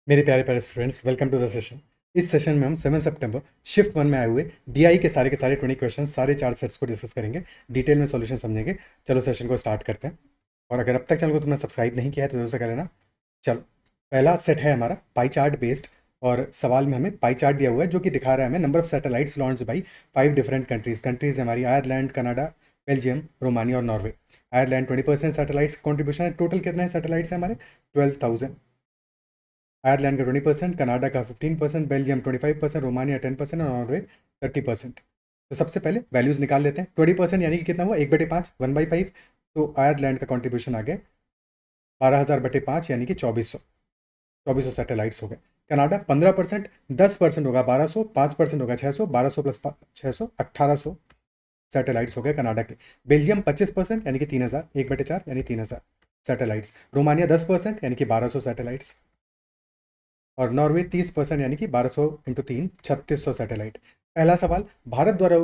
मेरे प्यारे प्यारे students, welcome to the session. इस सेशन में हम 7 सितंबर शिफ्ट 1 में आए हुए डीआई के सारे 20 क्वेश्चन, सारे 4 सेट्स को डिस्कस करेंगे, डिटेल में सॉल्यूशन समझेंगे। चलो सेशन को स्टार्ट करते हैं। और अगर अब तक चैनल को तुमने सब्सक्राइब नहीं किया है तो जरूर से कर लेना। चलो, पहला सेट है हमारा पाई चार्ट बेस्ड। और सवाल में हमें पाई चार्ट दिया हुआ है जो कि दिखा रहा है हमें number of satellites launch by 5 different countries हमारी आयरलैंड, कनाडा, बेल्जियम, रोमानिया और नॉर्वे। आयरलैंड 20% सैटेलाइट्स कॉन्ट्रीब्यूशन है। टोटल कितने हैं सैटेलाइट्स है हमारे? 12,000। आयरलैंड का 20%, कनाडा का 15%, बेल्जियम 25%, रोमानिया 10% और नॉर्वे 30%। तो सबसे पहले वैल्यूज़ निकाल लेते हैं। 20% यानी कि कितना हुआ? 1/5, 1/5। तो आयरलैंड का कॉन्ट्रीब्यूशन आ गया 12,000/5 यानी कि 2400 सैटेलाइट्स हो गए। कनाडा 15%, 10% होगा 1200, 5% होगा 600, 1200 प्लस 600 1800 सैटेलाइट्स हो गए कनाडा के। बेल्जियम 25% यानी कि 3000, 1/4 यानी 3000 सैटेलाइट्स। रोमानिया 10% यानी कि 1200 सैटेलाइट्स। और नॉर्वे 30% यानी कि 1200 इंटू 3 3600 सैटेलाइट। पहला सवाल, भारत द्वारा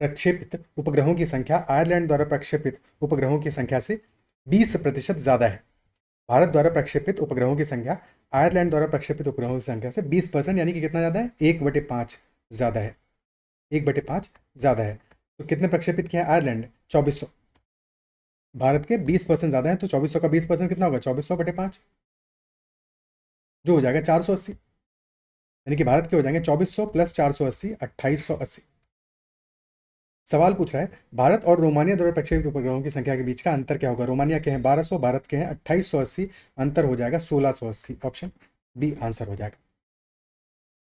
प्रक्षेपित उपग्रहों की संख्या आयरलैंड द्वारा प्रक्षेपित उपग्रहों की संख्या से 20% ज़्यादा है। भारत द्वारा प्रक्षेपित उपग्रहों की संख्या आयरलैंड द्वारा प्रक्षेपित उपग्रहों की संख्या से 20% यानी कि कितना ज़्यादा है? 1/5 ज़्यादा है। 1/5 ज़्यादा है। तो कितने प्रक्षेपित किया है आयरलैंड? 2400। भारत के 20% ज़्यादा है, तो 2400 का 20% कितना होगा? 2400/5, जो हो जाएगा 480। यानी कि भारत के हो जाएंगे 2400 प्लस 480, 2880। सवाल पूछ रहा है भारत और रोमानिया द्वारा प्रक्षेपित उपग्रहों की संख्या के बीच का अंतर क्या होगा? रोमानिया के हैं 1200, भारत के हैं 2880, अंतर हो जाएगा 1680। ऑप्शन बी आंसर हो जाएगा।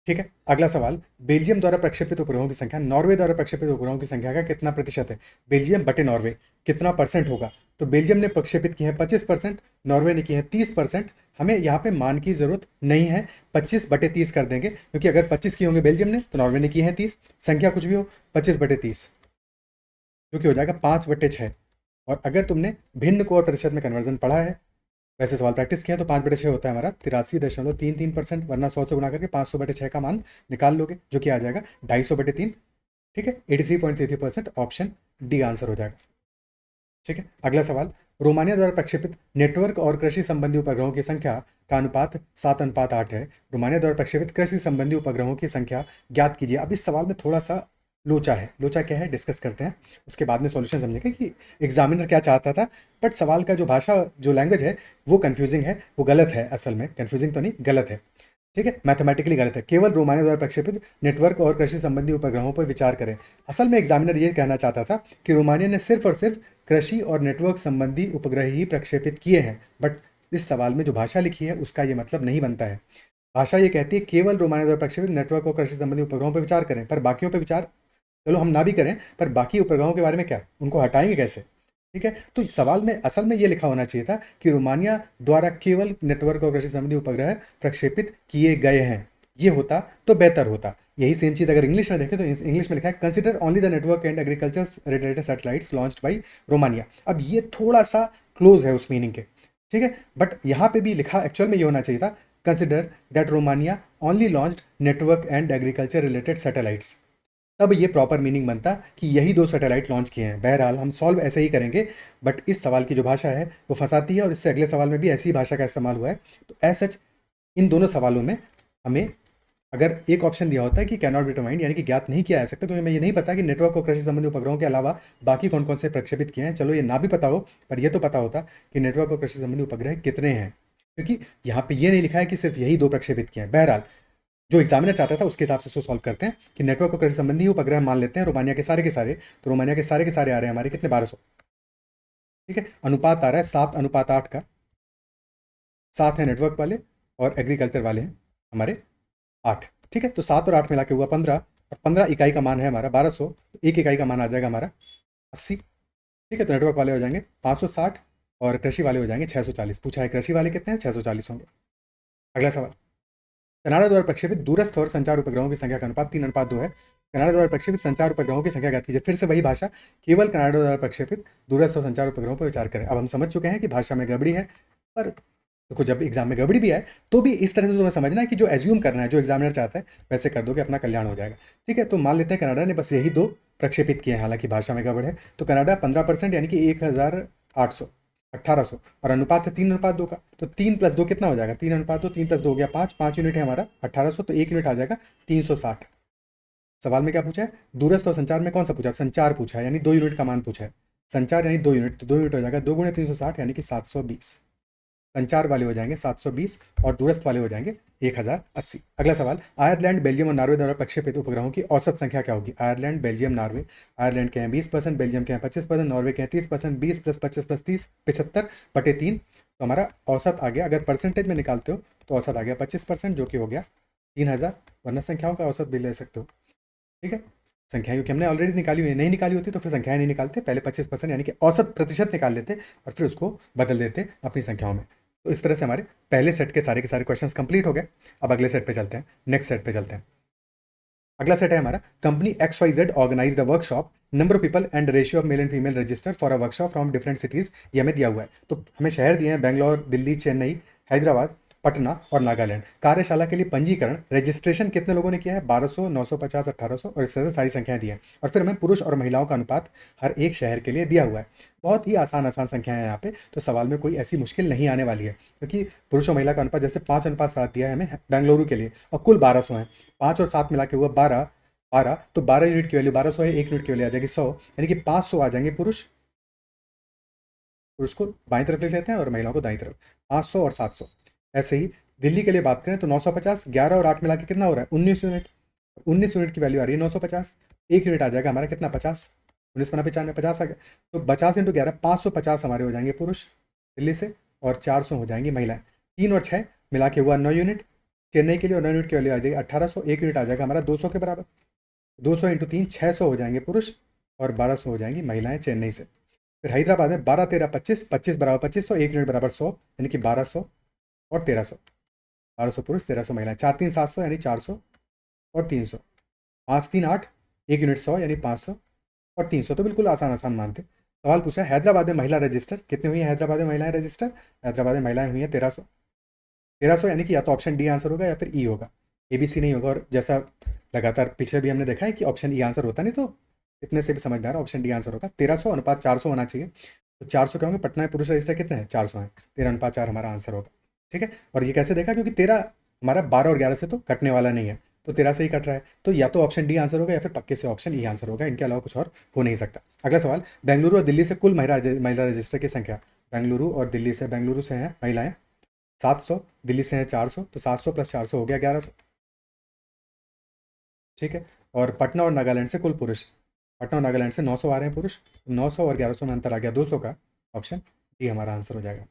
ठीक है, अगला सवाल, बेल्जियम द्वारा प्रक्षेपित उपग्रहों की संख्या नॉर्वे द्वारा प्रक्षेपित उपग्रहों की संख्या का कितना प्रतिशत है? बेल्जियम बटे नॉर्वे कितना परसेंट होगा? तो बेल्जियम ने प्रक्षेपित की है 25%, नॉर्वे ने की है 30%। हमें यहाँ पे मान की जरूरत नहीं है, 25/30 कर देंगे, क्योंकि अगर 25 की होंगे बेल्जियम ने तो नॉर्वे ने की है 30। संख्या कुछ भी हो, 25/30 जो कि हो जाएगा 5/6। और अगर तुमने भिन्न को और प्रतिशत में कन्वर्जन पढ़ा है, वैसे सवाल प्रैक्टिस किया, तो 5/6 होता है हमारा 83.33%, वरना 100 से गुणा करके 500/6 का मान निकाल लोगे, जो कि आ जाएगा 250/3। ठीक है, 83.33%। ऑप्शन डी आंसर हो जाएगा। ठीक है, अगला सवाल, रोमानिया द्वारा प्रक्षेपित नेटवर्क और कृषि संबंधी उपग्रहों की संख्या का अनुपात 7:8 है। रोमानिया द्वारा प्रक्षेपित कृषि संबंधी उपग्रहों की संख्या ज्ञात कीजिए। अब इस सवाल में थोड़ा सा लोचा है। लोचा क्या है डिस्कस करते हैं, उसके बाद में सॉल्यूशन समझेंगे कि एग्जामिनर क्या चाहता था। बट सवाल का जो भाषा, जो लैंग्वेज है, वो कंफ्यूजिंग है, वो गलत है। असल में कंफ्यूजिंग तो नहीं, गलत है। ठीक है, मैथमेटिकली गलत है। केवल रोमानिया द्वारा प्रक्षेपित नेटवर्क और कृषि संबंधी उपग्रहों पर विचार करें। असल में एग्जामिनर ये कहना चाहता था कि रोमानिया ने सिर्फ और सिर्फ कृषि और नेटवर्क संबंधी उपग्रह ही प्रक्षेपित किए हैं। बट इस सवाल में जो भाषा लिखी है उसका ये मतलब नहीं बनता है। भाषा ये कहती है केवल रोमानिया द्वारा प्रक्षेपित नेटवर्क और कृषि संबंधी उपग्रहों पर विचार करें, पर बाकियों पर विचार, चलो हम ना भी करें, पर बाकी उपग्रहों के बारे में क्या, उनको हटाएंगे कैसे? ठीक है, तो सवाल में असल में ये लिखा होना चाहिए था कि रोमानिया द्वारा केवल नेटवर्क और कृषि संबंधी उपग्रह प्रक्षेपित किए गए हैं। ये होता तो बेहतर होता। यही सेम चीज़ अगर इंग्लिश में देखें तो इंग्लिश में लिखा है consider only the network and agriculture related satellites launched by Romania. अब ये थोड़ा सा क्लोज है उस मीनिंग के। ठीक है, बट यहाँ पे भी लिखा एक्चुअल में ये होना चाहिए था consider that Romania only launched network and agriculture related satellites. तब ये प्रॉपर मीनिंग बनता कि यही 2 सैटेलाइट लॉन्च किए हैं। बहरहाल हम सॉल्व ऐसे ही करेंगे, बट इस सवाल की जो भाषा है वो फंसाती है, और इससे अगले सवाल में भी ऐसी ही भाषा का इस्तेमाल हुआ है। तो एज सच इन दोनों सवालों में हमें अगर एक ऑप्शन दिया होता है कि कैन नॉट बी डिटरमाइंड, यानी कि ज्ञात नहीं किया जा सकता, तो हमें ये नहीं पता कि नेटवर्क और कृषि संबंधी उपग्रहों के अलावा बाकी कौन कौन से प्रक्षेपित किए हैं। चलो ये ना भी पता हो, पर यह तो पता होता कि नेटवर्क और कृषि संबंधी उपग्रह कितने हैं, क्योंकि यहाँ पे ये नहीं लिखा है कि सिर्फ यही 2 प्रक्षेपित किए हैं। बहरहाल जो एग्जामिनर चाहता था उसके हिसाब से इसको सॉल्व करते हैं कि नेटवर्क और कृषि संबंधी उपग्रह मान लेते हैं रोमानिया के सारे। तो रोमानिया के सारे आ रहे हैं हमारे कितने? 1200। ठीक है, अनुपात आ रहा है 7:8 का। 7 है नेटवर्क वाले और एग्रीकल्चर वाले हैं हमारे 8। ठीक है, तो 7 और 8 मिला के हुआ 15, और 15 इकाई का मान है हमारा 1200, तो 1 इकाई का मान आ जाएगा हमारा 80। ठीक है, तो नेटवर्क वाले हो जाएंगे 560 और कृषि वाले हो जाएंगे 640। पूछा है कृषि वाले कितने हैं? 640 होंगे। अगला सवाल, कनाडा द्वारा प्रक्षेपित दूरस्थ और संचार उपग्रहों की संख्या का अनुपात 3:2 है। कनाडा द्वारा प्रक्षेपित संचार उपग्रहों की संख्या ज्ञात कीजिए। फिर से वही भाषा, केवल कनाडा द्वारा प्रक्षेपित दूरस्थ और संचार उपग्रहों पर विचार करें। अब हम समझ चुके हैं कि भाषा में गड़बड़ी है, पर देखो जब एग्जाम में गड़बड़ी भी आए तो भी इस तरह से तुम्हें समझना है कि जो एज्यूम करना है, जो एग्जामिनर चाहता है वैसे कर दोगे, अपना कल्याण हो जाएगा। ठीक है, तो मान लेते हैं कनाडा ने बस यही 2 प्रक्षेपित किए हैं, हालांकि भाषा में गड़बड़ है। तो कनाडा 15% यानी कि 1800, 1800, और अनुपात है 3:2 का, तो 3+2 कितना हो जाएगा, 3:2, 3+2 हो गया 5, 5 यूनिट है हमारा 1800, तो 1 यूनिट आ जाएगा 360। सवाल में क्या पूछा है, दूरस्थ और संचार में कौन सा पूछा है, संचार पूछा है, यानी 2 यूनिट का मान पूछा है। संचार यानी 2 यूनिट, तो 2 यूनिट हो जाएगा 2 गुणे 360 यानी कि 720। संचार वाले हो जाएंगे 720 और दूरस्थ वाले हो जाएंगे 1080। अगला सवाल, आयरलैंड, बेल्जियम और नॉर्वे द्वारा प्रक्षेपित उपग्रहों की औसत संख्या क्या होगी। Ireland, Belgium, Norway. आयरलैंड के हैं 20%, बेल्जियम के हैं 25%, नॉर्वे के हैं 30%, 20 + 25 + 30 75/3। तो हमारा औसत आ गया, अगर परसेंटेज में निकालते हो तो औसत आ गया 25%, जो कि हो गया 3000। वरना संख्याओं का औसत भी ले सकते हो, ठीक है। संख्याएं क्योंकि हमने ऑलरेडी निकाली हुई है, नहीं निकाली होती तो फिर संख्याएं नहीं निकालते, पहले 25% यानी कि औसत प्रतिशत निकाल लेते और फिर उसको बदल देते अपनी संख्याओं में। तो इस तरह से हमारे पहले सेट के सारे क्वेश्चंस कंप्लीट हो गए। अब अगले सेट पे चलते हैं, नेक्स्ट सेट पे चलते हैं। अगला सेट है हमारा, company XYZ organised a workshop, number of people and ratio of male and female register for a workshop from different cities. ये हमें दिया हुआ है, तो हमें शहर दिए हैं बेंगलोर, दिल्ली, चेन्नई, हैदराबाद, पटना और नागालैंड। कार्यशाला के लिए पंजीकरण, रजिस्ट्रेशन कितने लोगों ने किया है, 1200, 950, 1800, और इस तरह से सारी संख्याएं दी हैं। और फिर हमें पुरुष और महिलाओं का अनुपात हर एक शहर के लिए दिया हुआ है। बहुत ही आसान आसान संख्याएं हैं यहाँ पे, तो सवाल में कोई ऐसी मुश्किल नहीं आने वाली है, क्योंकि पुरुष और महिला का अनुपात जैसे 5:7 दिया है हमें बेंगलुरु के लिए, और कुल 1200 है, 5 और 7 मिला के हुआ 12, 12, तो 12 यूनिट की वैल्यू 1200 है, 1 यूनिट की वैल्यू आ जाएगी 100, यानी कि 500 आ जाएंगे पुरुष। पुरुष को बाईं तरफ लिख लेते हैं और महिलाओं को दाईं तरफ, 500 और 700। ऐसे ही दिल्ली के लिए बात करें तो 950, 11 और 8 मिला के कितना हो रहा है, 19 यूनिट। 19 यूनिट की वैल्यू आ रही है 950, 1 यूनिट आ जाएगा हमारा कितना, 50। 19×5 = 50 आ गया, तो 50 × 11 550 हमारे हो जाएंगे पुरुष दिल्ली से, और 400 हो जाएंगी महिलाएं। 3 और 6 मिला के हुआ 9 यूनिट चेन्नई के लिए, और 9 यूनिट की वैल्यू आ जाएगी 1800, 1 यूनिट आ जाएगा हमारा 200 के बराबर। 200 × 3 600 हो जाएंगे पुरुष, और 1200 हो जाएंगी महिलाएं चेन्नई से। फिर हैदराबाद में 12, 13, 25, 25 बराबर 2500, 1 यूनिट बराबर 100, यानी कि 1200 और 1300। 1200 पुरुष, 1300 महिलाएं, 4, 3, 700 यानी 400 और 300, 5, 3, 8, 1 यूनिट 100 यानी 500 और 300। तो बिल्कुल आसान आसान मानते। सवाल पूछा है, हैदराबाद में महिला रजिस्टर कितनी हुई है, हैदराबाद में महिलाएं रजिस्टर, हैदराबाद में महिलाएं हुई हैं 1300। 1300 यानी कि या तो ऑप्शन डी आंसर होगा या फिर ई होगा, ABC नहीं होगा। और जैसा लगातार पीछे भी हमने देखा है कि ऑप्शन ई आंसर होता नहीं, तो इतने से भी समझ में आ रहा है ऑप्शन डी आंसर होगा। 1300 अनुपात 400 होना चाहिए, तो 400 क्या होंगे, पटना में पुरुष रजिस्टर कितने हैं, 400 हैं, 13:4 हमारा आंसर होगा, ठीक है। और ये कैसे देखा, क्योंकि 13 हमारा 12 और 11 से तो कटने वाला नहीं है, तो 13 से ही कट रहा है, तो या तो ऑप्शन डी आंसर होगा या फिर पक्के से ऑप्शन ई आंसर होगा, इनके अलावा कुछ और हो नहीं सकता। अगला सवाल, बेंगलुरु और दिल्ली से कुल महिला रजिस्टर की संख्या। बेंगलुरु और दिल्ली से, बेंगलुरु से हैं महिलाएं 700, दिल्ली से हैं 400, तो 700 + 400 हो गया 1100, ठीक है। और पटना और नागालैंड से कुल पुरुष, पटना और नागालैंड से 900 आ रहे हैं पुरुष, 900 और 1100 में अंतर आ गया 200 का, ऑप्शन डी हमारा आंसर हो जाएगा।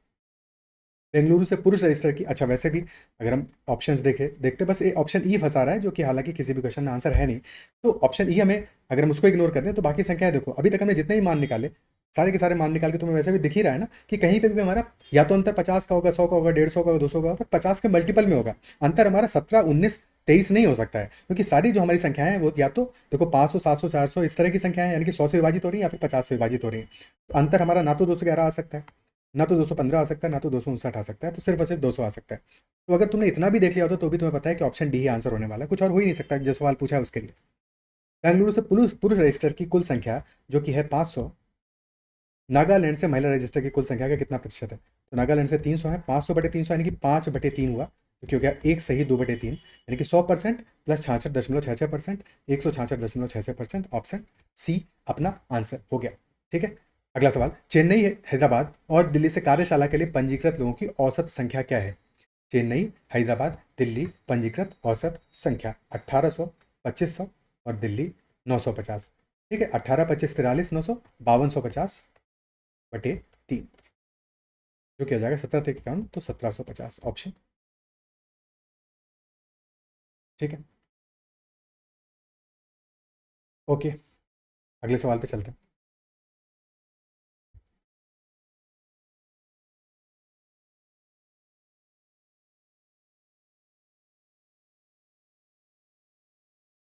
बेंगलुरु से पुरुष रजिस्टर की, अच्छा वैसे भी अगर हम ऑप्शंस देखते बस ये ऑप्शन ई फंसा रहा है, जो कि हालांकि किसी भी क्वेश्चन में आंसर है नहीं, तो ऑप्शन ई हमें, अगर हम उसको इग्नोर कर दें तो बाकी संख्याएं देखो, अभी तक हमने जितने ही मान निकाले, सारे के सारे मान निकाल के तुम्हें वैसे भी दिख ही रहा है ना कि कहीं पे भी हमारा या तो अंतर 50 का होगा, 100 का होगा, 150 का होगा, 200 का होगा, पर 50 के मल्टीपल में होगा। अंतर हमारा 17, 19, 23 नहीं हो सकता है, क्योंकि सारी जो हमारी संख्याएं हैं वो या तो देखो 500, 700, 400 इस तरह की संख्याएं हैं, यानी कि 100 से विभाजित हो रही है या फिर 50 से विभाजित हो रही है। तो अंतर हमारा ना तो 211 आ सकता है, ना तो 215 आ सकता है, ना तो 259 आ सकता है, तो सिर्फ और सिर्फ 200 आ सकता है। तो अगर तुमने इतना भी देख लिया होता तो भी तुम्हें पता है कि ऑप्शन डी ही आंसर होने वाला है, कुछ और हो ही नहीं सकता जो सवाल पूछा है उसके लिए। बेंगलुरु से पुरुष पुरुष रजिस्टर की कुल संख्या जो कि है 500, नागालैंड से महिला रजिस्टर की कुल संख्या का कितना प्रतिशत है, तो नागालैंड से 300 है, 500/300 यानी कि 5/3 हुआ, तो क्या हो गया, एक सही 2/3, यानी कि 100% + 66.66%, 166.66%, ऑप्शन सी अपना आंसर हो गया, ठीक है। अगला सवाल, चेन्नई, हैदराबाद और दिल्ली से कार्यशाला के लिए पंजीकृत लोगों की औसत संख्या क्या है। चेन्नई, हैदराबाद, दिल्ली पंजीकृत औसत संख्या 1800, 2500 और दिल्ली 950, ठीक है। 18, 25, 43, 900, 5250/3, जो किया जाएगा 17 × 51, तो 1750 ऑप्शन, ठीक है। ओके, अगले सवाल पे चलते हैं।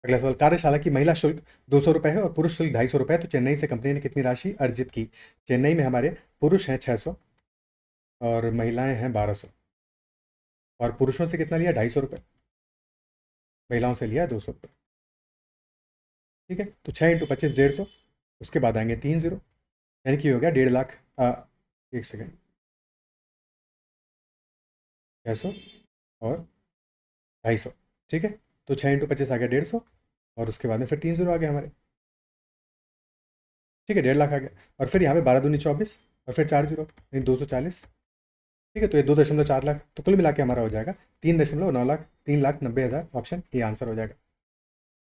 अगला सवाल, कार्यशाला की महिला शुल्क 200 रुपये है और पुरुष शुल्क 250 रुपये है, तो चेन्नई से कंपनी ने कितनी राशि अर्जित की। चेन्नई में हमारे पुरुष हैं 600 और महिलाएं हैं 1200, और पुरुषों से कितना लिया, 250 रुपये, महिलाओं से लिया 200 रुपये, ठीक है। तो 6 × 25 150, उसके बाद आएंगे 3 जीरो, यानी कि हो गया 1.5 लाख, एक सेकेंड, 600 और 250, ठीक है। तो 6 × 25 आ गया 150, और उसके बाद में फिर 3 जीरो आ गया हमारे, ठीक है, 1.5 लाख आ गया। और फिर यहाँ पे 12×2 = 24, और फिर 4 जीरो, यानी 240, ठीक है। तो ये 2.4 लाख, तो कुल मिला के हमारा हो जाएगा 3.9 लाख, 3,90,000। ऑप्शन ए आंसर हो जाएगा।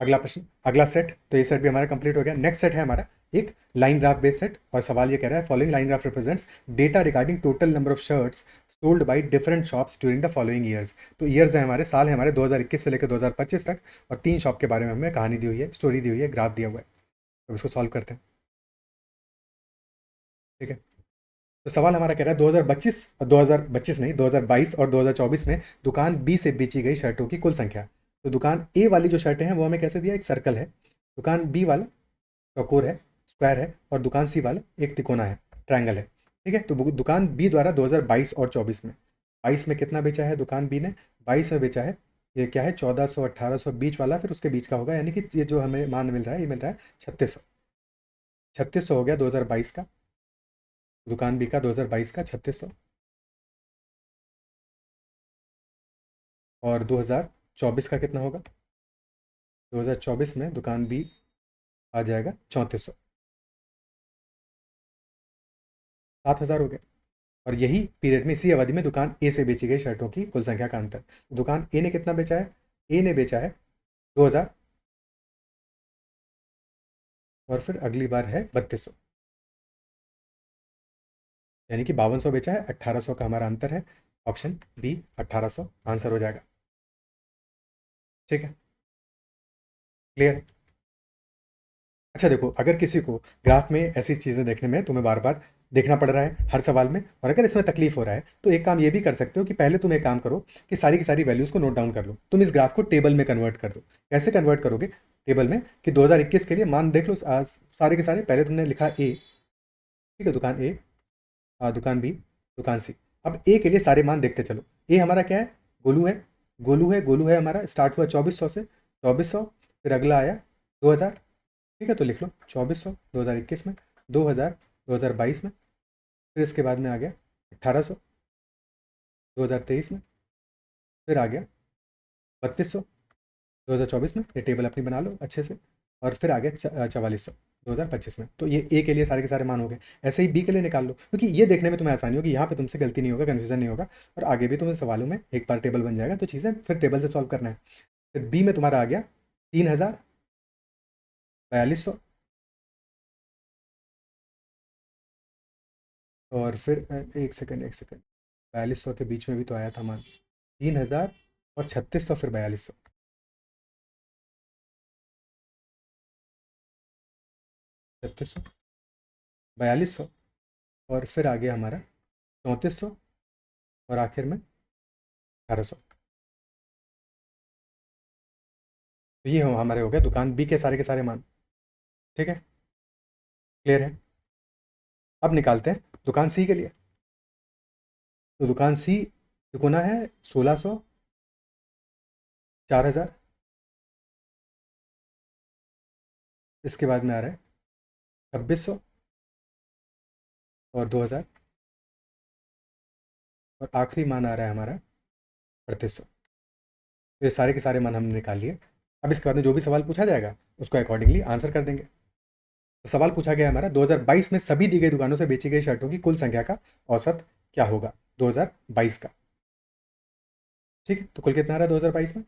अगला प्रश्न, अगला सेट, तो ये सेट भी हमारा कंप्लीट हो गया। नेक्स्ट सेट है हमारा एक लाइन ग्राफ बेस्ड सेट, और सवाल ये कह रहा है following line graph represents data regarding total number of shirts sold by different shops during the following years. तो ईयर्स है हमारे, साल है हमारे 2021 से लेकर 2025 तक, और 3 शॉप के बारे में हमें कहानी दी हुई है, स्टोरी दी हुई है, ग्राफ दिया हुआ है। तो इसको सॉल्व करते हैं, ठीक है। तो सवाल हमारा कह रहा है 2025 और 2025 नहीं, 2022 और 2024 में दुकान बी से बेची गई शर्टों की कुल संख्या। तो दुकान ए वाली जो शर्टें हैं वो हमें कैसे दिया, एक सर्कल है। दुकान बी वाला चौकोर है, स्क्वायर है, और दुकान सी वाला एक तिकोना है, ट्रायंगल है, ठीक है। तो दुकान बी द्वारा 2022 और 24 में, 22 में कितना बेचा है दुकान बी ने, 22 में बेचा है, ये क्या है, 1400, 1800, बीच वाला फिर उसके बीच का होगा, यानी कि ये जो हमें मान मिल रहा है, ये मिल रहा है 3600। 3600 हो गया 2022 का, दुकान बी का 2022 का 3600, और 2024 का कितना होगा, 2024 में दुकान बी आ जाएगा 3400, 7000 हो गया। और यही पीरियड में, इसी अवधि में दुकान ए से बेची गई शर्टों की कुल संख्या का अंतर। दुकान ए ने कितना बेचा है, ए ने बेचा है 2000, और फिर अगली बार है 3200, यानी कि 5200 बेचा है, 1800 का हमारा अंतर है। ऑप्शन बी 1800 आंसर हो जाएगा, ठीक है, क्लियर। अच्छा देखो, अगर किसी को ग्राफ में ऐसी चीज़ें देखने में तुम्हें बार बार देखना पड़ रहा है हर सवाल में, और अगर इसमें तकलीफ हो रहा है, तो एक काम ये भी कर सकते हो कि पहले तुम एक काम करो कि सारी की सारी वैल्यूज़ को नोट डाउन कर लो। तुम इस ग्राफ को टेबल में कन्वर्ट कर दो। कैसे कन्वर्ट करोगे टेबल में, कि 2021 के लिए मान देख लो, सारे के सारे पहले तुमने लिखा ए, ठीक है, दुकान ए, दुकान बी, दुकान सी। अब ए के लिए सारे मान देखते चलो। ए हमारा क्या है, गोलू है, गोलू है, गोलू है हमारा, स्टार्ट हुआ 2400 से, 2400, फिर अगला आया 2000, ठीक है। तो लिख लो 2400 2021 में, 2000 2022 में, फिर इसके बाद में आ गया 1800 2023 में, फिर आ गया 3200 2024 में, ये टेबल अपनी बना लो अच्छे से, और फिर आ गया 4400 2025 में। तो ये ए के लिए सारे के सारे मान हो गए। ऐसे ही बी के लिए निकाल लो, क्योंकि ये देखने में तुम्हें आसानी होगी, यहाँ पे तुमसे गलती नहीं होगा, कन्फ्यूजन नहीं होगा, और आगे भी तुम्हें सवालों में एक बार टेबल बन जाएगा, तो चीज़ें फिर टेबल से सॉल्व करना है। फिर बी में तुम्हारा आ गया 3000, 4200, और फिर एक सेकंड, एक सेकंड, 4200 के बीच में भी तो आया था मान, 3000 और 3600, फिर 4200, 3600, 4200, और फिर आ गया हमारा 3400, और आखिर में 1800। तो ये हमारे हो गए दुकान बी के सारे मान, ठीक है, क्लियर है। अब निकालते हैं दुकान सी के लिए। तो दुकान सी तिकोना है 1600, 4000, इसके बाद में आ रहा है 2600 और 2000, और आखिरी मान आ रहा है हमारा 3800। तो ये सारे के सारे मान हमने निकाल लिए। अब इसके बाद में जो भी सवाल पूछा जाएगा उसको अकॉर्डिंगली आंसर कर देंगे। तो सवाल पूछा गया हमारा 2022 में सभी दी गई दुकानों से बेची गई शर्टों की कुल संख्या का औसत क्या होगा 2022 का, ठीक है। तो कुल कितना आ रहा है 2022 में,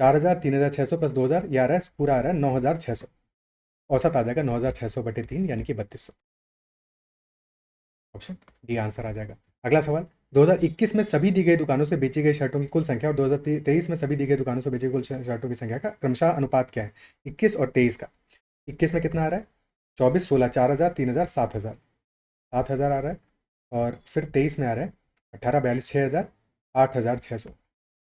4000, 3600 प्लस 2000, ये आ रहा है पूरा, आ रहा है 9600। औसत आ जाएगा 9600/3, यानी कि 3200। ऑप्शन डी आंसर आ जाएगा। अगला सवाल, 2021 में सभी दी गई दुकानों से बेची गई शर्टों की कुल संख्या और 2023 में सभी दी गई दुकानों से बेची गई कुल शर्टों की संख्या का क्रमशः अनुपात क्या है, 21 और 23 का। 21 में कितना आ रहा है, 24, 16, 4000, 3000, 7000, 7000 आ रहा है, और फिर 23 में आ रहा है 18, 42, 6000, 8600।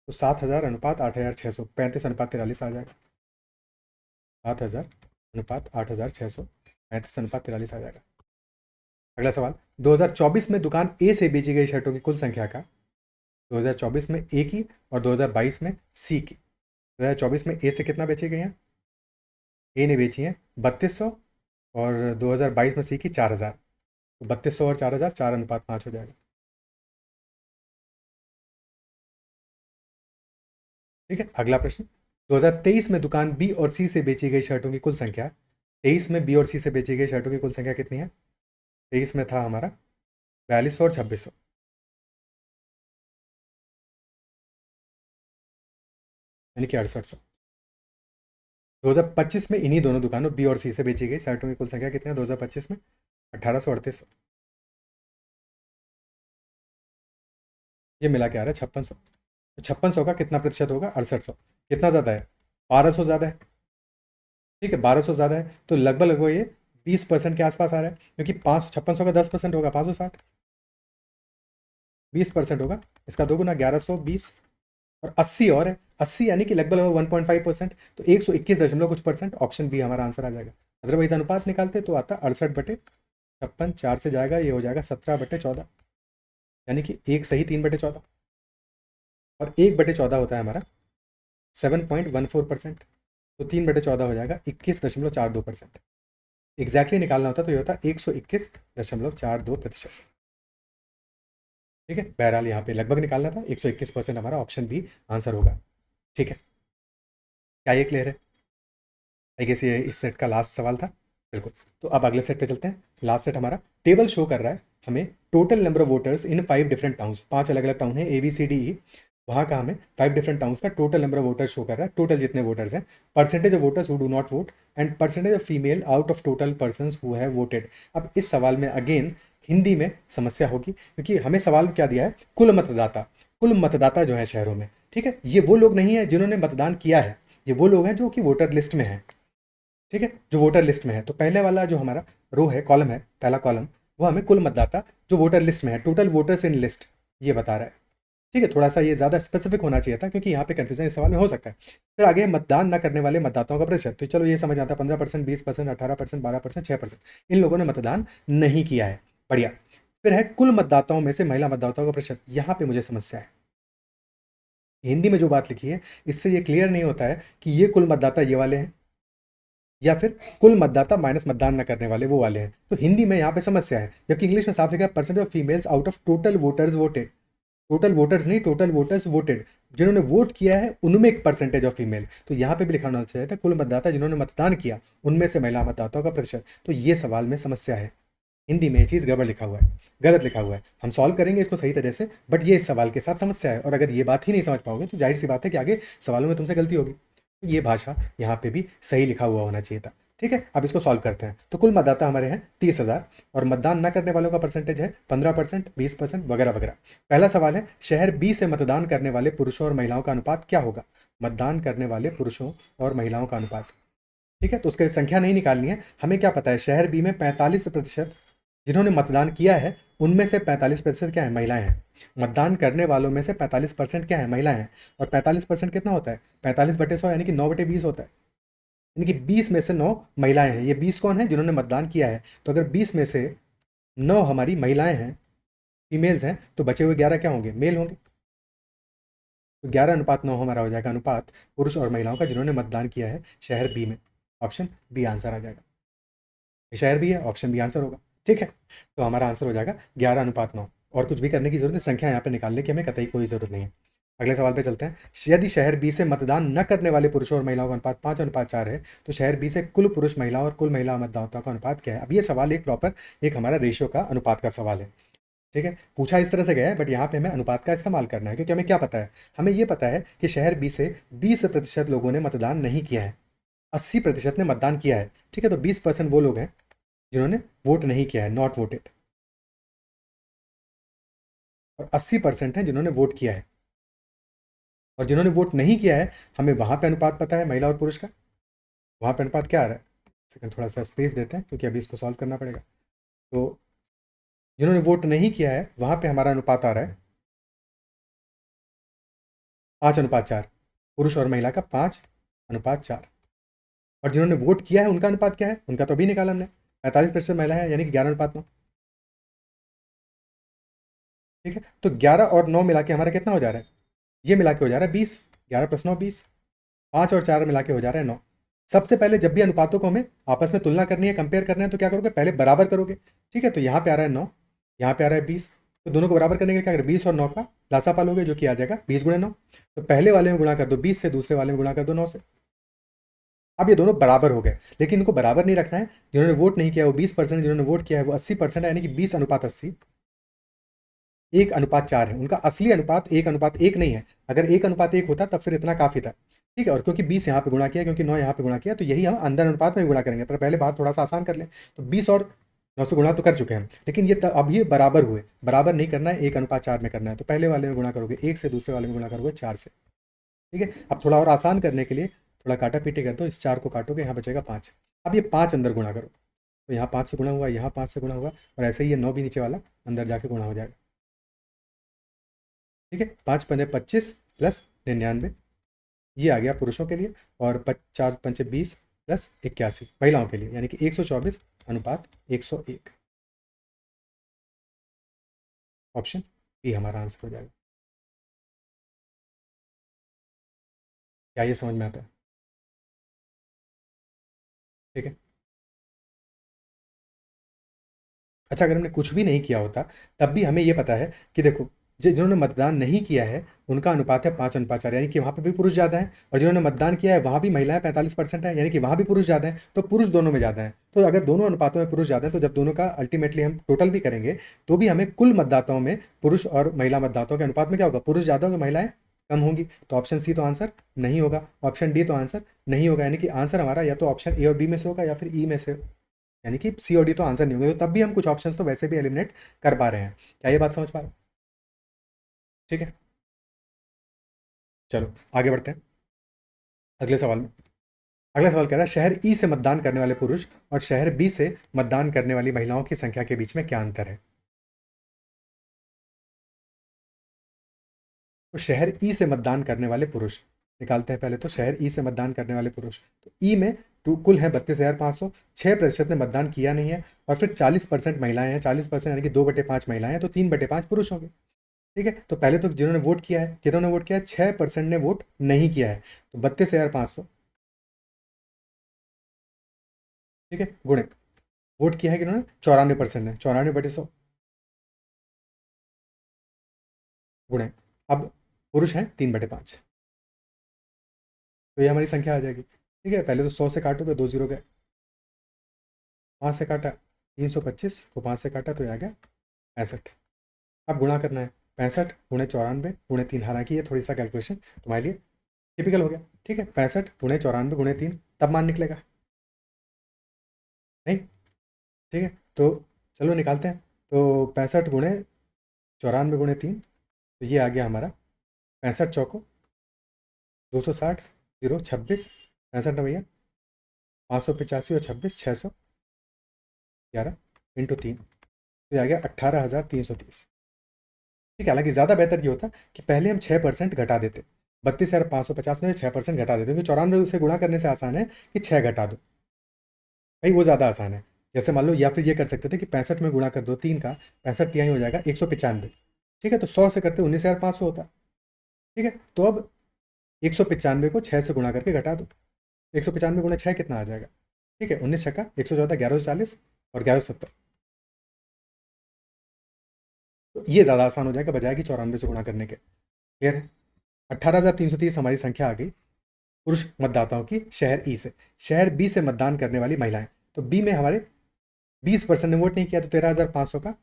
तो 7000 अनुपात 8600, 35:43 आ जाएगा। 7000 अनुपात 8600, 35:43 आ जाएगा। अगला सवाल, 2024 में दुकान ए से बेची गई शर्टों की कुल संख्या का, 2024 में ए की और 2022 में सी की। 2024 में ए से कितना बेची गई हैं, ए ने बेची हैं 3200, और 2022 में सी की 4000। तो 3200 और 4000 4:5 हो जाएगा। ठीक है, अगला प्रश्न। 2023 में दुकान बी और सी से बेची गई शर्टों की कुल संख्या, 23 में बी और सी से बेची गई शर्टों की कुल संख्या कितनी है? 23 में था हमारा 4200 और 2600, यानी कि 6800। 2025 में इन्हीं दोनों दुकानों बी और सी से बेची गई शर्टों की कुल संख्या कितनी है 2025 में? 1838। ये मिला के आ रहा है 5600। तो 5600 का कितना प्रतिशत होगा? 6800। कितना ज़्यादा है? 1200 ज़्यादा है। ठीक है, 1200 ज़्यादा है, तो लगभग लगभग ये 20% के आसपास आ रहा है, क्योंकि 5600 का 10% होगा 560, 20% होगा। इसका दो गुना 1120 और 80 और है, 80 यानी कि लगभग लगभग 1.5%, तो 121 दशमलव कुछ परसेंट। ऑप्शन बी हमारा आंसर आ जाएगा। अदरवाइज अनुपात निकालते तो आता 68/56, 4 से जाएगा, ये हो जाएगा 17/14, यानी कि एक सही 3/14, और 1/14 होता है हमारा 7.14%, तो 3/14 हो जाएगा 21.42%। एग्जैक्टली निकालना होता तो ये होता 121.42%। ठीक है, बहरहाल यहाँ पे लगभग निकालना था, 121% हमारा ऑप्शन बी आंसर होगा। ठीक है, क्या ये क्लियर है? आई गेस ये इस सेट का लास्ट सवाल था। बिल्कुल। तो अब अगले सेट पे चलते हैं। लास्ट सेट हमारा टेबल शो कर रहा है हमें total number of voters in 5 different towns. 5 अलग अलग टाउन है, A B C D E, वहाँ का हमें 5 डिफरेंट टाउन्स का total number of voters show कर रहा है, टोटल जितने वोटर्स हैं, percentage of voters who do not vote and percentage of female out of total person who have voted. अब इस सवाल में अगेन हिंदी में समस्या होगी, क्योंकि हमें सवाल क्या दिया है? कुल मतदाता। कुल मतदाता जो है शहरों में, ठीक है, ये वो लोग नहीं है जिन्होंने मतदान किया है, ये वो लोग हैं जो कि वोटर लिस्ट में हैं। ठीक है, जो वोटर लिस्ट में है। तो पहले वाला जो हमारा रो है, कॉलम है, पहला कॉलम, वो हमें कुल मतदाता जो वोटर लिस्ट में है, टोटल वोटर्स इन लिस्ट, ये बता रहा है। ठीक है, थोड़ा सा ये ज़्यादा स्पेसिफिक होना चाहिए था, क्योंकि यहाँ पे कन्फ्यूजन इस सवाल में हो सकता है। फिर आगे मतदान न करने वाले मतदाताओं का प्रतिशत, तो चलो ये समझ आता है 15%, 20%, 18%, 12%, 6%, इन लोगों ने मतदान नहीं किया है। बढ़िया। फिर है कुल मतदाताओं में से महिला मतदाताओं का प्रतिशत। यहाँ पे मुझे समस्या है, हिंदी में जो बात लिखी है इससे ये क्लियर नहीं होता है कि ये कुल मतदाता ये वाले हैं, या फिर कुल मतदाता माइनस मतदान न करने वाले वो वाले हैं। तो हिंदी में यहाँ पे समस्या है, जबकि इंग्लिश में साफ लिखा है percentage of females out of total voters voted. Total voters नहीं, टोटल वोटर्स वोटेड, जिन्होंने वोट किया है उनमें एक परसेंटेज ऑफ फीमेल। तो यहाँ पे भी लिखा होना चाहिए था कुल मतदाता जिन्होंने मतदान किया उनमें से महिला मतदाताओं का प्रतिशत। तो ये सवाल में समस्या है, हिंदी में ये चीज़ गड़बड़ लिखा हुआ है, गलत लिखा हुआ है। हम सॉल्व करेंगे इसको सही तरह से, बट ये इस सवाल के साथ समस्या है, और अगर ये बात ही नहीं समझ पाओगे तो जाहिर सी बात है कि आगे सवालों में तुमसे गलती होगी। तो ये भाषा यहाँ पे भी सही लिखा हुआ होना चाहिए था। ठीक है, अब इसको सॉल्व करते हैं। तो कुल मतदाता हमारे हैं 30,000, और मतदान न करने वालों का परसेंटेज है 15%, 20% वगैरह वगैरह। पहला सवाल है शहर बी से मतदान करने वाले पुरुषों और महिलाओं का अनुपात क्या होगा? मतदान करने वाले पुरुषों और महिलाओं का अनुपात। ठीक है, तो उसके संख्या नहीं निकालनी है, हमें क्या पता है शहर बी में 45% जिन्होंने मतदान किया है उनमें से 45% क्या है? महिलाएं हैं। मतदान करने वालों में से 45% क्या है? महिलाएं हैं। और 45% कितना होता है? 45/100, यानी कि 9/20 होता है, यानी कि 20 में से 9 महिलाएं हैं। ये 20 कौन है? जिन्होंने मतदान किया है। तो अगर 20 में से 9 हमारी महिलाएं हैं, फीमेल्स हैं, तो बचे हुए 11 क्या होंगे? मेल होंगे। तो 11:9 हमारा हो जाएगा अनुपात पुरुष और महिलाओं का जिन्होंने मतदान किया है शहर बी में। ऑप्शन बी आंसर आ जाएगा। शहर भी है, ऑप्शन बी आंसर होगा। ठीक है, तो हमारा आंसर हो जाएगा 11:9। और कुछ भी करने की जरूरत है, संख्या यहाँ पे निकालने की हमें कतई कोई जरूरत नहीं है। अगले सवाल पे चलते हैं। यदि शहर बी से मतदान न करने वाले पुरुषों और महिलाओं का अनुपात 5:4 है, तो शहर बी से कुल पुरुष महिलाओं और कुल महिला मतदाताओं का अनुपात क्या है? अब ये सवाल एक प्रॉपर एक हमारा रेशियो का, अनुपात का सवाल है। ठीक है, पूछा इस तरह से गया है, बट यहाँ पे हमें अनुपात का इस्तेमाल करना है, क्योंकि हमें क्या पता है? हमें ये पता है कि शहर बी से 20% लोगों ने मतदान नहीं किया है, 80% ने मतदान किया है। ठीक है, तो 20% वो लोग हैं जिन्होंने वोट नहीं किया है, नॉट वोटेड, और 80% हैं जिन्होंने वोट किया है। और जिन्होंने वोट नहीं किया है, हमें वहाँ पे अनुपात पता है महिला और पुरुष का। वहाँ पे अनुपात क्या आ रहा है? सेकंड, थोड़ा सा स्पेस देते हैं, क्योंकि अभी इसको सॉल्व करना पड़ेगा। तो जिन्होंने वोट नहीं किया है वहाँ पे हमारा अनुपात आ रहा है 5:4, पुरुष और महिला का 5:4। और जिन्होंने वोट किया है उनका अनुपात क्या है? उनका तो अभी निकाला हमने, 45% महिला है, यानी कि 11:9। ठीक है, तो 11 और 9 मिला के हमारा कितना हो जा रहा है? ये मिला के हो जा रहा है 20, 11 + 9 20, 5 और 4 मिला के हो जा रहा है 9। सबसे पहले जब भी अनुपातों को हमें आपस में तुलना करनी है, कंपेयर करना है, तो क्या करोगे, पहले बराबर करोगे। ठीक है, तो यहाँ पे आ रहा है 9, यहाँ पे आ रहा है 20, तो दोनों को बराबर करने के लिए क्या करें, 20 और 9 का लासा पालोगे, जो कि आ जाएगा 20 गुणे 9। तो पहले वाले में गुणा कर दो 20 से, दूसरे वाले में गुणा कर दो 9 से। अब ये दोनों बराबर हो गए, लेकिन इनको बराबर नहीं रखना है। जिन्होंने वोट नहीं किया वो 20%, जिन्होंने वोट किया है वो 80% है, यानी कि 20:80, 1:4 है। उनका असली अनुपात 1:1 नहीं है। अगर 1:1 होता तब फिर इतना काफी था। ठीक है, और क्योंकि 20 यहाँ पे गुणा किया, क्योंकि 9 यहाँ पे गुणा किया, तो यही हम अंदर अनुपात में गुणा करेंगे। पर पहले बात थोड़ा सा आसान कर लें। तो 20 और 9 से गुणा तो कर चुके हैं, लेकिन ये अब ये बराबर हुए। बराबर नहीं करना है, 1:4 में करना है। तो पहले वाले में गुणा करोगे 1 से, दूसरे वाले में गुणा करोगे 4 से। ठीक है, अब थोड़ा और आसान करने के लिए थोड़ा काटा पीटी कर दो, इस 4 को काटोगे, यहाँ बचेगा 5। अब ये 5 अंदर गुणा करो, तो यहाँ 5 से गुणा हुआ, यहाँ 5 से गुणा हुआ, और ऐसे ही ये 9 भी नीचे वाला अंदर जाके गुणा हो जाएगा। ठीक है, 5×5 = 25 प्लस 99, ये आ गया पुरुषों के लिए, और 4×5 = 20 प्लस 81 महिलाओं के लिए, यानी कि 124:101। ऑप्शन बी हमारा आंसर हो जाएगा। क्या ये समझ में आता है? ठीक है। अच्छा, अगर हमने कुछ भी नहीं किया होता तब भी हमें ये पता है कि देखो, जिन्होंने मतदान नहीं किया है उनका अनुपात है 5:4, यानी कि वहाँ पे भी पुरुष ज़्यादा हैं, और जिन्होंने मतदान किया है वहाँ भी महिलाएं 45% है, यानी कि वहाँ भी पुरुष ज़्यादा हैं। तो पुरुष दोनों में ज़्यादा है। तो अगर दोनों अनुपातों में पुरुष ज़्यादा है, तो जब दोनों का अल्टीमेटली हम टोटल भी करेंगे, तो भी हमें कुल मतदाताओं में पुरुष और महिला मतदाताओं के अनुपात में क्या होगा, पुरुष ज़्यादा होंगे, महिलाएं कम होंगी। तो ऑप्शन सी तो आंसर नहीं होगा, ऑप्शन डी तो आंसर नहीं होगा, यानी कि आंसर हमारा या तो ऑप्शन ए और बी में से होगा, या फिर ई में से, यानी कि सी और डी तो आंसर नहीं होंगे। तो तब भी हम कुछ ऑप्शंस तो वैसे भी एलिमिनेट कर पा रहे हैं। क्या ये बात समझ पा रहे हैं? ठीक है, चलो आगे बढ़ते हैं अगले सवाल में। अगला सवाल कह रहा है, शहर ई से मतदान करने वाले पुरुष और शहर बी से मतदान करने वाली महिलाओं की संख्या के बीच में क्या अंतर है। तो शहर ई से मतदान करने वाले पुरुष निकालते हैं पहले। तो शहर ई से मतदान करने वाले पुरुष, तो ई में कुल है 32,500, 6% ने मतदान किया नहीं है, और फिर 40% महिलाएं हैं। 40% यानी कि 2/5 महिलाएं हैं, तो 3/5 पुरुष होंगे। ठीक है, तो पहले तो जिन्होंने वोट किया है, किन्होंने वोट किया है, 6% ने वोट नहीं किया है। तो 32,500, ठीक है, गुणे, वोट किया है किन्होंने 94% ने, 94/100 गुणे, अब पुरुष हैं 3/5। तो ये हमारी संख्या आ जाएगी। ठीक है, पहले तो 100 से काटोगे, 2 जीरो गए, 5 से काटा 325 को, 5 से काटा तो ये आ गया 65। अब गुणा करना है, 65 × 94 × 3। हालांकि ये थोड़ी सा कैलकुलेशन तुम्हारे लिए टिपिकल हो गया। ठीक है, 65 × 94 × 3 तब मान निकलेगा नहीं। ठीक है, तो चलो निकालते हैं। तो 65 × 94 × 3, तो ये आ गया हमारा 65 चौको 260, 0 26, 65 585 और 26 611 × 3, तो ये आ गया 18,330। ठीक है, हालांकि ज़्यादा बेहतर ये होता कि पहले हम 6% घटा देते, 32,550 में से 6% घटा देते, क्योंकि 94 से गुणा करने से आसान है कि 6 घटा दो, भाई वो ज़्यादा आसान है। जैसे मान लो, या फिर ये कर सकते थे कि 65 में गुणा कर दो 3 का, 65 तिहाई हो जाएगा 195। ठीक है, तो 100 से करते 19,500 होता। ठीक है, तो अब 195 को 6 से गुणा करके घटा दो, 195 × 6 कितना आ जाएगा। ठीक है, 19 छक्का 114, 1140 और 1170। तो ये ज़्यादा आसान हो जाएगा बजाय कि 94 से गुणा करने के। क्लियर है? 18,330 हमारी संख्या आ गई पुरुष मतदाताओं की शहर ई से। शहर बी से मतदान करने वाली महिलाएं, तो बी में हमारे 20% ने वोट नहीं किया, तो 13,500 का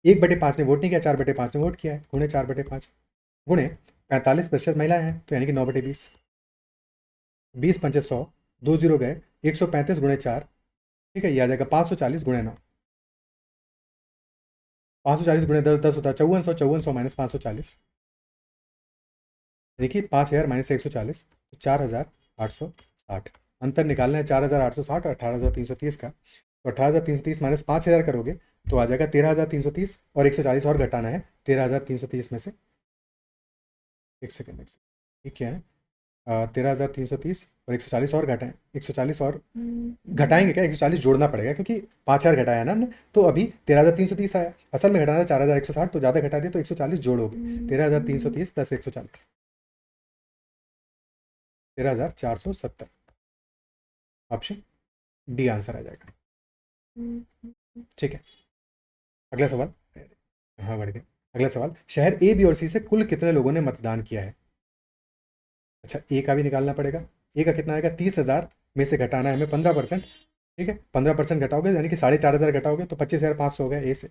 1/5 ने वोट नहीं किया, 4/5 ने वोट किया है, गुणे 4/5 गुणे 45% महिलाएं हैं, तो यानी कि 9/20, 20×5 = 100, 2 जीरो गए, 135 × 4। ठीक है, ये आ जाएगा 540 × 9, 540 × 10 10 होता है 5400, 5400 - 540, देखिए 5,000 - 140, तो 4,860। अंतर निकालना है 4,860 और 18,330 का। तो 18,330 - 5,000 करोगे तो आ जाएगा 13,330, और 140 और घटाना है 13,330 में से। एक सेकेंड, ठीक है, 13,330 और 140 और घटाएं, 140 और घटाएंगे क्या, 140 जोड़ना पड़ेगा, क्योंकि 5,000 घटाया ना हमने, तो अभी 13,330 आया। असल में घटाना था 4,160, तो ज़्यादा घटा दिया, तो 140 जोड़ोगे, 13,330 + 140, 13,470। ऑप्शन डी आंसर आ जाएगा। ठीक है, अगला सवाल। हाँ बढ़ गया। अगला सवाल, शहर ए बी और सी से कुल कितने लोगों ने मतदान किया है? अच्छा, ए का भी निकालना पड़ेगा। ए का कितना आएगा? 30,000 में से घटाना है हमें 15%। ठीक है, 15% घटाओगे यानी कि 4,500 घटाओगे तो 25,500 हो गया ए से।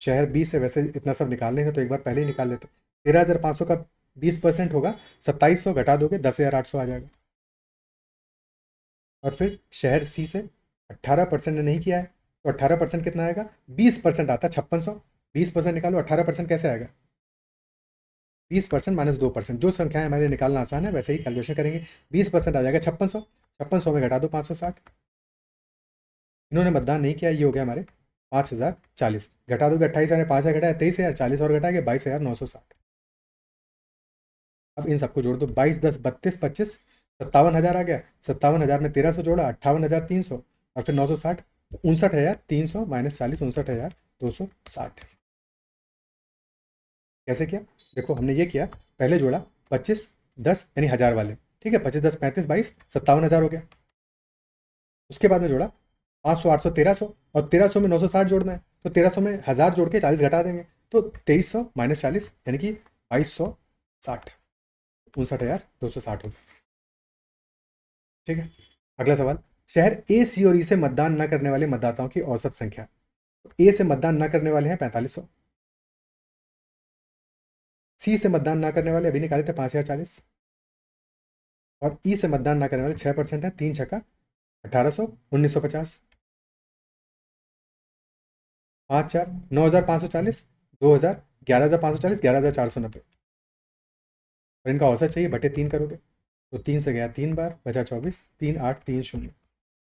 शहर बी से वैसे इतना सब निकाल लेंगे तो एक बार पहले ही निकाल लेते। 13,500 का 20% होगा, 2700 घटा दोगे 10,800 आ जाएगा। और फिर शहर सी से 18% ने नहीं किया है तो 18% कितना आएगा? 20% आता है 5600। 20% निकालो, 18% कैसे आएगा? 20% माइनस 2%, जो संख्याएं हमारे निकालना आसान है वैसे ही कैलकुलेशन करेंगे। 20% आ जाएगा 5600। 5600 में घटा दो 560। इन्होंने मतदान नहीं किया, ये हो गया हमारे 5,040। घटा दोगे 28,000 5,000 घटाया 23,000, 40 और घटा के 22,960। अब इन सबको जोड़ दो, 22 10 32 25, 57,000 आ गया। 57,000 में 1,300 जोड़ा, 58,300 और फिर 960, 59,300 माइनस 40, 59,260। कैसे किया? देखो हमने ये किया, पहले जोड़ा 25 10 यानी 1,000 वाले। ठीक है, 25 10 35 22, 57,000 हो गया। उसके बाद में जोड़ा 500 800 1300, और 1300 में 960 जोड़ना है तो 1300 में 1,000 जोड़ के 40 घटा देंगे तो 2300 माइनस 40 यानी कि 2260, 59,260 हो। ठीक है, अगला सवाल, शहर ए सी और ई से मतदान न करने वाले मतदाताओं की औसत संख्या। ए से मतदान न करने वाले हैं 4500, सी से मतदान न करने वाले अभी निकाले थे 5,040, और ई से मतदान न करने वाले 6% है, 3 छक्का 1,800, 1,950, 5 4 9,540, 2,000, 11,540, 11,490। और इनका औसत चाहिए, बटे 3 करोगे तो 3 से गया 3 बार, बचा 24, 3,830।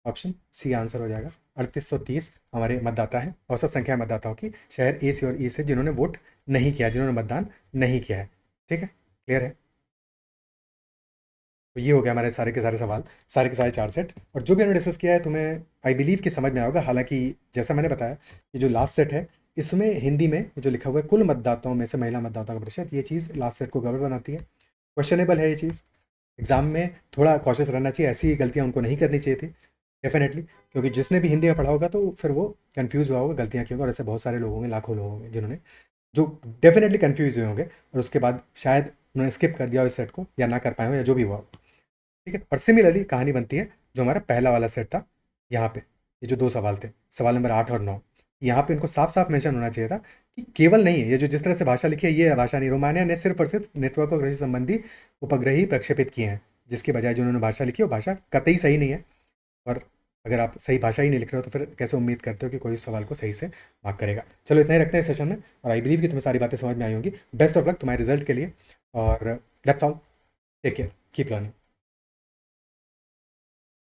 ऑप्शन सी आंसर हो जाएगा। 3,830 हमारे मतदाता हैं, औसत संख्या मतदाताओं की शहर ए सी और ई से जिन्होंने वोट नहीं किया, जिन्होंने मतदान नहीं किया है। ठीक है, क्लियर है? तो ये हो गया हमारे सारे के सारे सवाल, सारे के सारे 4 सेट। और जो भी हमने डिस्कस किया है तुम्हें आई बिलीव कि समझ में आएगा। हालांकि जैसा मैंने बताया, ये जो लास्ट सेट है इसमें हिंदी में जो लिखा हुआ है कुल मतदाताओं में से महिला मतदाताओं का प्रतिशत, ये चीज़ लास्ट सेट को गड़बड़ बनाती है। क्वेश्चनेबल है ये चीज़, एग्जाम में थोड़ा कॉशियस रहना चाहिए, ऐसी गलतियाँ उनको नहीं करनी चाहिए थी डेफिनेटली। क्योंकि जिसने भी हिंदी में पढ़ा होगा तो फिर वो कन्फ्यूज़ हुआ होगा गलतियाँ क्यों, और ऐसे बहुत सारे लोग होंगे, लाखों लोग होंगे जिन्होंने जो डेफिनेटली कन्फ्यूज हुए होंगे और उसके बाद शायद उन्होंने स्किप कर दिया इस सेट को, या ना कर पाए हो, या जो भी हुआ हो। ठीक है, और सिमिलरली कहानी बनती है जो हमारा पहला वाला सेट था। यहाँ पे ये जो 2 सवाल थे, सवाल नंबर 8 और 9, यहाँ पे इनको साफ साफ मेंशन होना चाहिए था कि केवल नहीं है ये जो जिस तरह से भाषा लिखी है, ये भाषा नहीं, रोमानिया ने सिर्फ और सिर्फ नेटवर्क और कृषि संबंधी उपग्रही प्रक्षेपित किए हैं, जिसके बजाय जो उन्होंने भाषा लिखी है वो भाषा कतई सही नहीं है। और अगर आप सही भाषा ही नहीं लिख रहे हो तो फिर कैसे उम्मीद करते हो कि कोई सवाल को सही से मार्क करेगा? चलो इतना ही रखते हैं सेशन में, और आई बिलीव कि तुम्हें सारी बातें समझ में आई होंगी। बेस्ट ऑफ लक तुम्हारे रिजल्ट के लिए, और that's all. Take care, keep learning.